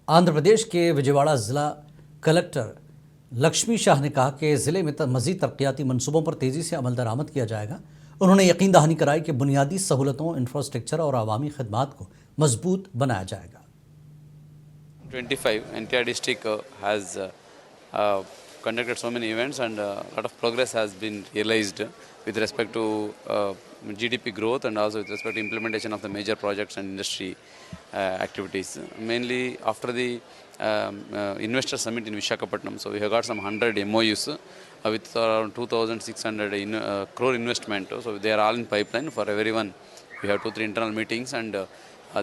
आंध्र प्रदेश के विजयवाड़ा जिला कलेक्टर लक्ष्मी शाह ने कहा कि जिले में मजीद तरक्याती मंसूबों पर तेजी से अमल दरामद किया जाएगा। उन्होंने यकीन दहानी कराई कि बुनियादी सहूलतों, इंफ्रास्ट्रक्चर और आवामी खदमात को मजबूत बनाया जाएगा। 25 NTR district has conducted so many events and a lot of progress has been realized with respect to GDP growth and also with respect to implementation of the major projects and industry activities. Mainly after the investor summit in Visakhapatnam, so we have got some 100 MOUs with around 2,600 crore investment. So they are all in pipeline for everyone. We have 2-3 internal meetings and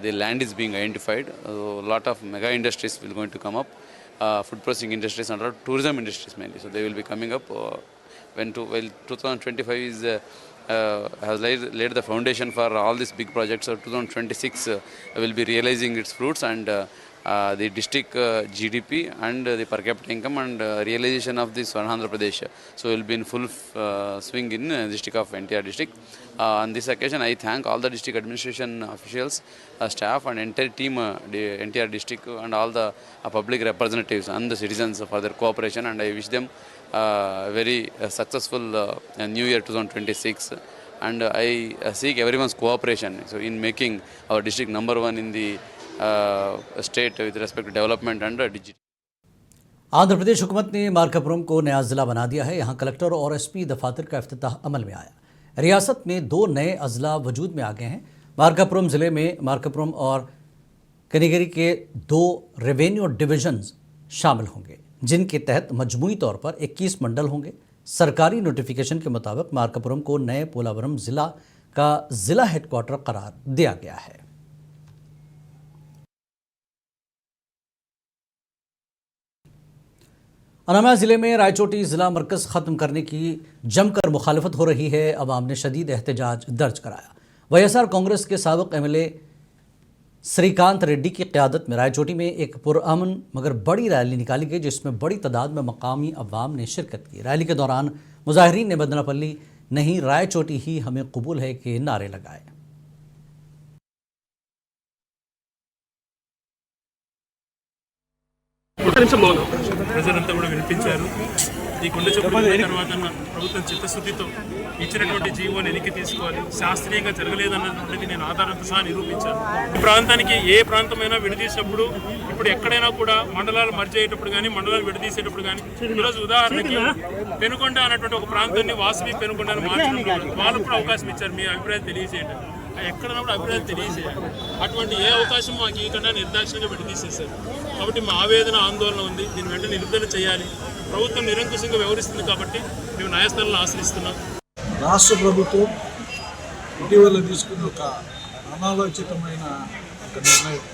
the land is being identified. A lot of mega industries will going to come up, food processing industries and tourism industries mainly. So they will be coming up when 2025 is has laid the foundation for all these big projects. So 2026 will be realizing its fruits and the district GDP and the per capita income and realization of this Andhra Pradesh. So will be in full swing in district of NTR district. On this occasion, I thank all the district administration officials, staff and entire team, the NTR district and all the public representatives and the citizens for their cooperation, and I wish them very successful New Year 2026. And I seek everyone's cooperation so in making our district number one in the state with respect to development and digital. Andhra Pradesh हुकूमत ने मार्कापुरम को नया जिला बना दिया है। यहाँ collector और एसपी दफातर का इफ्तिताह अमल में आया। रियासत में 2 नए अजला वजूद में आ गए हैं। मार्कापुरम ज़िले में मार्कापुरम और कनिगिरी के 2 रेवेन्यू डिविजन्स शामिल होंगे, जिनके तहत मजमूई तौर पर 21 मंडल होंगे। सरकारी नोटिफिकेशन के मुताबिक मार्कापुरम को नए पोलावरम ज़िला का ज़िला हेडक्वार्टर करार दिया गया है। अनामया ज़िले में रायचोटी ज़िला मरकज़ ख़त्म करने की जमकर मुखालफत हो रही है। अवाम ने शदीद एहतजाज दर्ज कराया। वाईएसआर कांग्रेस के साबिक़ एमएलए श्रीकांत रेड्डी की क़यादत में रायचोटी में एक पुरअमन मगर बड़ी रैली निकाली गई, जिसमें बड़ी तादाद में मकामी अवाम ने शिरकत की। रैली के दौरान मुजाहिरीन ने बदनापल्ली नहीं रायचोटी ही हमें कबूल है के नारे लगाए। ప్రజలంతా కూడా వినిపించారు। ఈ గుండె చప్పుడు తర్వాత ప్రభుత్వం చిత్తశుద్ధితో ఇచ్చినటువంటి జీవోని వెనక్కి తీసుకోవాలి, శాస్త్రీయంగా జరగలేదన్నటువంటిది నేను ఆధారంతో సహా నిరూపించాను। ఈ ప్రాంతానికి ఏ ప్రాంతమైనా విడదీసినప్పుడు ఇప్పుడు ఎక్కడైనా కూడా మండలాలు మర్జ్ అయ్యేటప్పుడు కానీ మండలాలు విడదీసేటప్పుడు కానీ ఈరోజు ఉదాహరణకి పెనుకొండ అన్నటువంటి ఒక ప్రాంతాన్ని వాసవి పెనుకొండ అని మార్చడం వాళ్ళు కూడా అవకాశం ఇచ్చారు, మీ అభిప్రాయం తెలియజేయండి। ఎక్కడన్నా కూడా అభిప్రాయం తెలియజేయాలి। అటువంటి ఏ అవకాశం మాకు ఈ కన్నా నిర్దాక్షిణ్యంగా విడదీసేశారు కాబట్టి మా ఆవేదన ఆందోళన ఉంది। దీని వెంటనే నిలుపుదల చేయాలి। ప్రభుత్వం నిరంకుశంగా వ్యవహరిస్తుంది కాబట్టి మేము న్యాయస్థానాలను ఆశ్రయిస్తున్నాం। రాష్ట్ర ప్రభుత్వం ఇటీవల తీసుకున్న ఒక అనాలోచితమైన ఒక నిర్ణయం,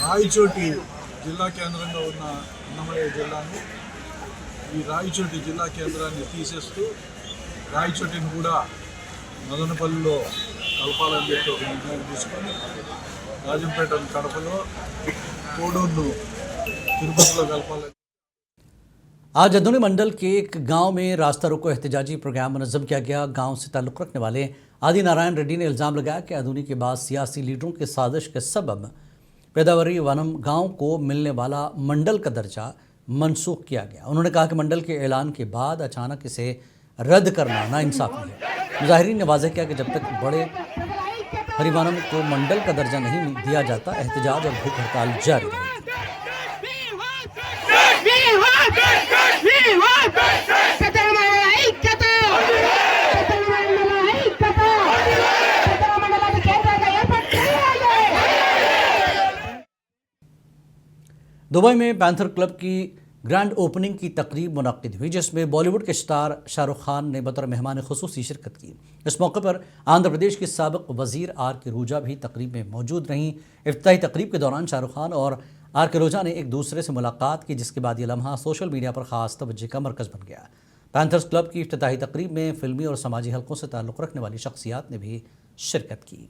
రాయచోటి జిల్లా కేంద్రంగా ఉన్న అన్నమయ్య జిల్లాను ఈ రాయచోటి జిల్లా కేంద్రాన్ని తీసేస్తూ రాయచోటిని కూడా మదనపల్లిలో కలపాలని చెప్పి ఒక నిర్ణయం తీసుకొని రాజంపేట కడపలో కోడూరును తిరుపతిలో కలపాలని। आज अदूनी मंडल के एक गांव में रास्ता रोको एहतजाजी प्रोग्राम मुनज़्ज़म किया गया। गांव से ताल्लुक़ रखने वाले आदि नारायण रेड्डी ने इल्ज़ाम लगाया कि अदूनी के बाद सियासी लीडरों के साजिश के सबब पैदावारी वनम गांव को मिलने वाला मंडल का दर्जा मनसूख किया गया। उन्होंने कहा कि मंडल के ऐलान के बाद अचानक इसे रद्द करना नाइंसाफ़ी है। मुजाहिरीन ने वाज़ेह किया कि जब तक बड़े हरिवानम को मंडल का दर्जा नहीं दिया जाता, एहतजाज और भूख हड़ताल जारी रहेगी। दुबई में पैंथर क्लब की ग्रैंड ओपनिंग की तकरीब मुनक्किद हुई, जिसमें बॉलीवुड के स्टार शाहरुख खान ने बतौर मेहमान खुसूसी शिरकत की। इस मौके पर आंध्र प्रदेश की साबिक़ वज़ीर आर.के. रूजा भी तकरीब में मौजूद रहीं। इफ्तिताही तकरीब के दौरान शाहरुख खान और आर.के. रूजा ने एक दूसरे से मुलाकात की, जिसके बाद ये लम्हा सोशल मीडिया पर ख़ास तवज्जो का मरकज़ बन गया। पैंथर्स क्लब की इफ्तिताही तकरीब में फिल्मी और समाजी हलकों से ताल्लुक़ रखने वाली शख्सियात ने भी शिरकत की।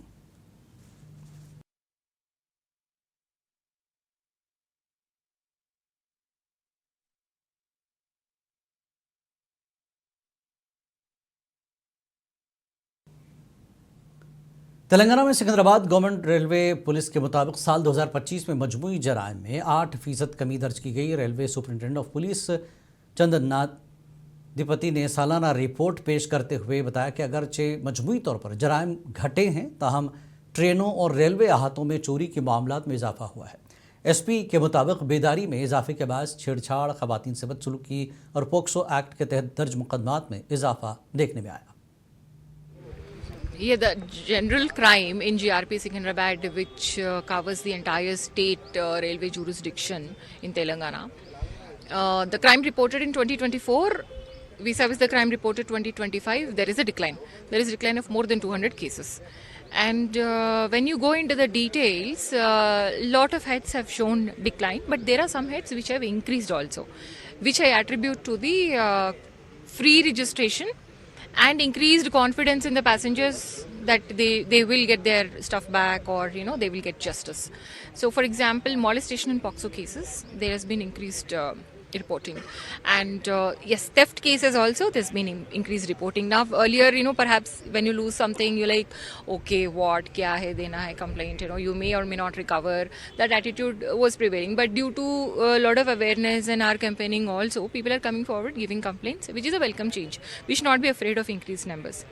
तेलंगाना में सिकंदराबाद गवर्नमेंट रेलवे पुलिस के मुताबिक साल 2025 में मजमूई जराइम में 8% कमी दर्ज की गई। Railway superintendent of police Chandranath Dipati ने सालाना रिपोर्ट पेश करते हुए बताया कि अगरचे मजमूई तौर पर जराइम घटे हैं, ताहम ट्रेनों और रेलवे अहातों में चोरी के मामलात में इजाफा हुआ है। एसपी के मुताबिक बेदारी में इजाफे के बाद छेड़छाड़, खवातीन से बदसलूकी और पोक्सो एक्ट के तहत दर्ज मुकदमात में इजाफा देखने में आया। Yeah, the general crime in GRP Secunderabad, which covers the entire state railway jurisdiction in Telangana. The crime reported in 2024, vis-a-vis the crime reported 2025, there is a decline. There is a decline of more than 200 cases. And when you go into the details, lot of heads have shown decline, but there are some heads which have increased also, which I attribute to the free registration and increased confidence in the passengers that they will get their stuff back, or they will get justice. So for example, molestation and POXO cases, there has been increased reporting, and yes, theft cases also there's been increased reporting. Now earlier, perhaps when you lose something, you're like, okay, what kya hai, dena hai complaint, you may or may not recover. That attitude was prevailing, but due to a lot of awareness and our campaigning also, people are coming forward giving complaints, which is a welcome change. We should not be afraid of increased numbers.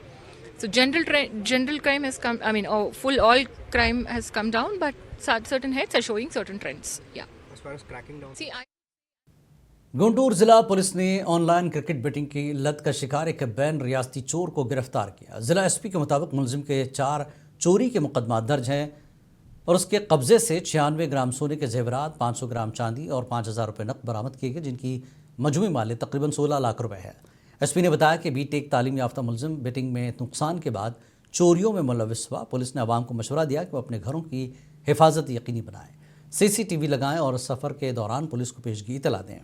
So general crime has come, all crime has come down, but certain heads are showing certain trends. Yeah. As far as cracking down. See, Guntur जिला police ने online cricket betting की लत का शिकार एक ban रियासती चोर को गिरफ्तार किया। जिला एसपी के मुताबिक मुलजिम के 4 चोरी के मुकदमा दर्ज हैं और उसके कब्जे से 96 ग्राम सोने के जेवरात, 500 ग्राम चांदी और 5000 रुपये नकद बरामद किए गए, जिनकी मजमूई माल तकरीबन 16 लाख रुपए है। एसपी ने बताया कि बीटेक तालीम याफ्ता मुलजिम बेटिंग में नुकसान के बाद चोरियों में मुलविस हुआ। पुलिस ने आवाम को मशवरा दिया कि वो अपने घरों की हिफाजत यकीनी बनाएं, CCTV लगाएं और सफ़र के दौरान पुलिस को पेशगी इतला दें।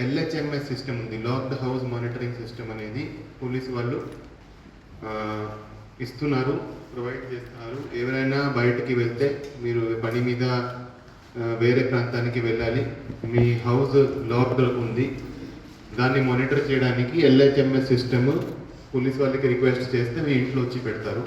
LHMS సిస్టమ్ ఉంది, లాక్డ్ హౌస్ మానిటరింగ్ సిస్టమ్ అనేది పోలీస్ వాళ్ళు ఇస్తున్నారు, ప్రొవైడ్ చేస్తున్నారు. ఎవరైనా బయటికి వెళ్తే మీరు పని మీద వేరే ప్రాంతానికి వెళ్ళాలి, మీ హౌస్ లాక్డ్ ఉంది, దాన్ని మానిటర్ చేయడానికి LHMS సిస్టమ్ పోలీస్ వాళ్ళకి రిక్వెస్ట్ చేస్తే మీ ఇంట్లో వచ్చి పెడతారు।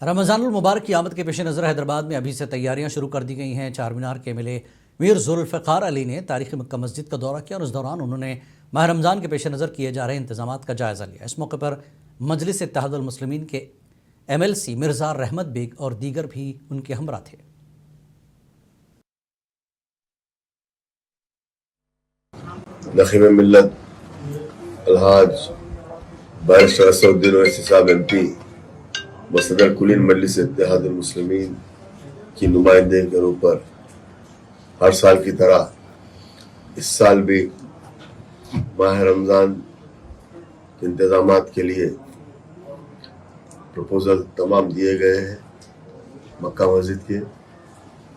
रमज़ानुल मुबारक की आमद के पेश नज़र हैदराबाद में अभी से तैयारियां शुरू कर दी गई हैं। चार मीनार के MLA मीर जुल्फ़िकार अली ने तारीख़ी मक्का मस्जिद का दौरा किया और इस दौरान उन्होंने माह रमज़ान के पेश नज़र किए जा रहे इंतजामात का जायज़ा लिया। इस मौके पर मजलिस इत्तेहादुल मुस्लिमीन के MLC मिर्ज़ा रहमत बेग और दीगर भी उनके हमरा थे। नखीम मिल्लत अलहाज बैरिस्टर असदुद्दीन ओवैसी साहब MP व सदर कुलीन मजलिस इत्तेहादुल मुस्लिमीन की नुमाइंदगी के ऊपर हर साल की तरह इस साल भी माह रमज़ान के इंतजामात के लिए प्रपोजल तमाम दिए गए हैं। मक्का मस्जिद के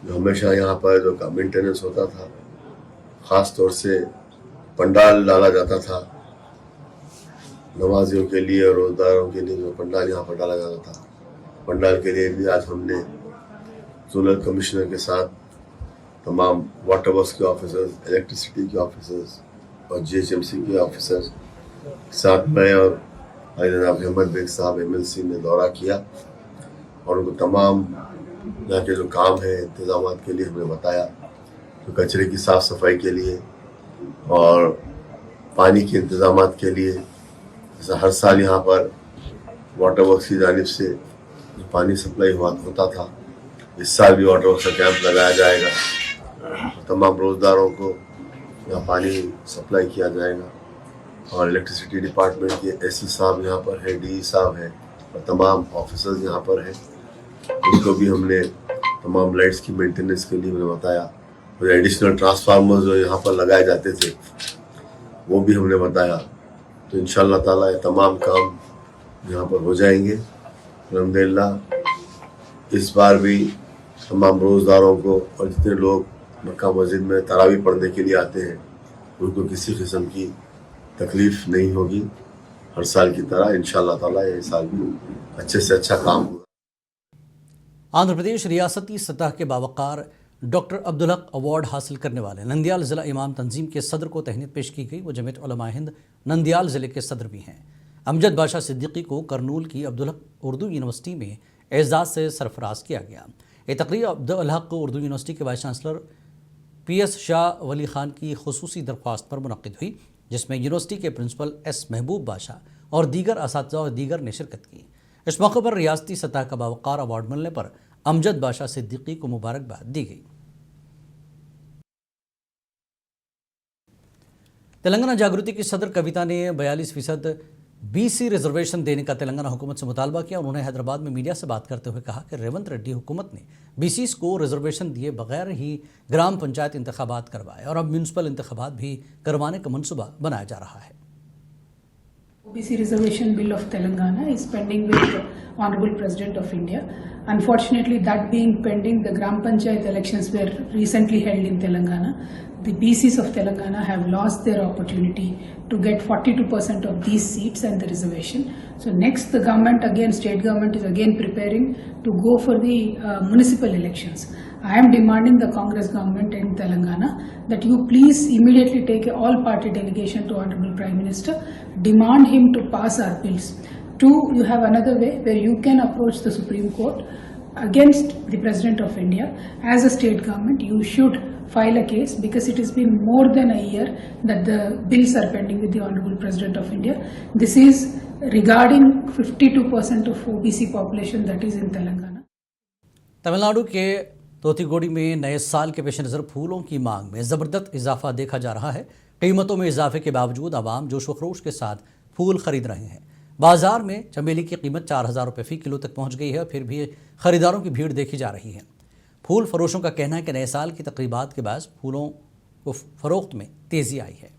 जो हमेशा यहाँ पर जो का मेंटेनेंस होता था, ख़ास तौर से पंडाल डाला जाता था नमाजियों के लिए और रोज़दारों के लिए, जो पंडाल यहाँ पर डाला जाता था, पंडाल के लिए भी आज हमने जोनल कमिश्नर के साथ तमाम वाटर वर्क्स के ऑफिसर्स, इलेक्ट्रिसिटी के ऑफिसर्स और GHMC के ऑफिसर्स साथ में और जनाब रहमत बेग साहब MLC ने दौरा किया और उनको तमाम यहाँ के जो काम है इंतजामात के लिए हमने बताया। तो कचरे की साफ़ सफाई के लिए और पानी के इंतजामात के लिए, जैसा हर साल यहाँ पर वाटर वर्क्स की जानिब से जो पानी सप्लाई होता था, इस साल भी वाटर वर्क्स का कैंप लगाया जाएगा। तमाम रोज़दारों को यहाँ पानी सप्लाई किया जाएगा और इलेक्ट्रिसिटी डिपार्टमेंट के SC साहब यहाँ पर है, DE साहब हैं और तमाम ऑफिसर्स यहाँ पर हैं। उनको भी हमने तमाम लाइट्स की मेंटेनेंस के लिए मैंने बताया और एडिशनल ट्रांसफार्मर्स जो यहाँ पर लगाए जाते थे वो भी हमने बताया। तो इंशाअल्लाह ताला ये तमाम काम यहाँ पर हो जाएंगे अल्हम्दुलिल्लाह। इस बार भी तमाम रोज़दारों को और जितने लोग मक्का मस्जिद में तरावी पढ़ने के लिए आते हैं उनको किसी किस्म की तकलीफ़ नहीं होगी। हर साल की तरह इंशाअल्लाह ताला ये साल भी अच्छे से अच्छा काम होगा। आंध्र प्रदेश रियासती सतह के बावकार डॉक्टर अब्दुल हक अवार्ड हासिल करने वाले नंदियाल ज़िला इमाम तंजीम के सदर को तहनीत पेश की गई। वो जमीयत उलमा हिंद नंदियाल ज़िले के सदर भी हैं। अमजद बादशाह सिद्दीकी को करनूल की अब्दुल हक उर्दू यूनिवर्सिटी में एजाज़ से सरफराज किया गया। ये तकरीब अब्दुल हक उर्दू यूनिवर्सिटी के वाइस चांसलर PS शाह वली खान की खुसूसी दरख्वास्त पर मुनक़िद हुई, जिसमें यूनिवर्सिटी के प्रिंसिपल S महबूब बादशाह और दीगर असातिज़ा और दीगर ने शिरकत की। इस मौके पर रियासती सतह का बावक़ार अवार्ड मिलने पर अमजद बादशाह सिद्दीकी को मुबारकबाद दी गई। तेलंगाना जागृति की सदर कविता ने 42% BC रिजर्वेशन देने का तेलंगाना हुकूमत से मुतालबा किया। उन्होंने हैदराबाद में मीडिया से बात करते हुए कहा कि रेवंत रेड्डी हुकूमत ने BCs को रिजर्वेशन दिए बगैर ही ग्राम पंचायत इंतखाबात करवाए और अब म्यूनसिपल इंतखाबात भी करवाने का मनसूबा बनाया जा रहा है। OBC Reservation Bill of Telangana is pending with the Honorable President of India. Unfortunately, that being pending, the Gram Panchayat elections were recently held in Telangana. The BCs of Telangana have lost their opportunity to get 42% of these seats and the reservation. So next, the government again, state government is again preparing to go for the municipal elections. I am demanding the Congress government in Telangana that you please immediately take a all-party delegation to Honorable Prime Minister, demand him to pass our bills. Two, you have another way where you can approach the Supreme Court against the President of India. As a state government, you should file a case because it has been more than a year that the bills are pending with the Honorable President of India. This is regarding 52% of OBC population that is in Telangana. Tamil Nadu के तोतिगोडी में नए साल के पेश नज़र फूलों की मांग में ज़बरदस्त इजाफा देखा जा रहा है। कीमतों में इजाफे के बावजूद आवाम जोश व खरोश के साथ फूल खरीद रहे हैं। बाजार में चमेली की कीमत 4000 रुपये फ़ी किलो तक पहुंच गई है। फिर भी ख़रीदारों की भीड़ देखी जा रही है। फूल फरोशों का कहना है कि नए साल की तकरीबात के बाद फूलों को फ़रोख्त में तेज़ी आई है।